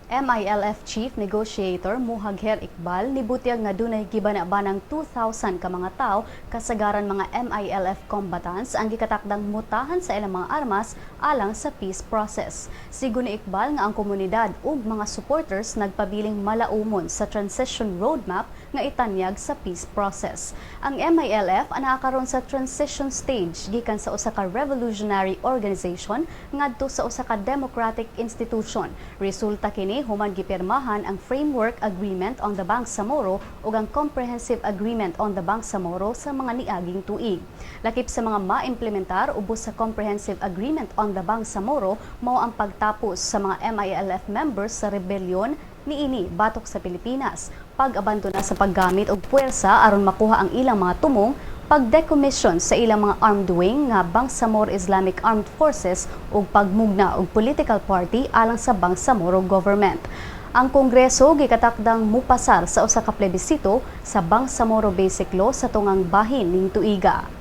MILF Chief Negotiator Muhagher Iqbal nibutyag nga dunay gibana-banang 2,000 ka mga tao kasagaran mga MILF combatants ang gikatakdang mutahan sa ilang mga armas alang sa peace process. Sigon ni Iqbal nga ang komunidad ug mga supporters nagpabiling malaumon sa transition roadmap nga itanyag sa peace process. Ang MILF anaa karon sa transition stage gikan sa usa ka revolutionary organization ngadto sa usa ka democratic institution. Resulta kini human gipirmahan ang Framework Agreement on the Bangsamoro ug ang Comprehensive Agreement on the Bangsamoro sa mga niaging tuig. Lakip sa mga maimplementar ubos sa Comprehensive Agreement on the Bangsamoro mao ang pagtapos sa mga MILF members sa rebellion niini batok sa Pilipinas, pag-abandona sa paggamit og puwersa aron makuha ang ilang mga tumong, pag-decommission sa ilang mga armed wing nga Bangsamoro Islamic Armed Forces ug pagmugna og political party alang sa Bangsamoro government. Ang Kongreso gikatakdang mupasar sa usa ka plebisito sa Bangsamoro Basic Law sa tungang bahin ning tuiga.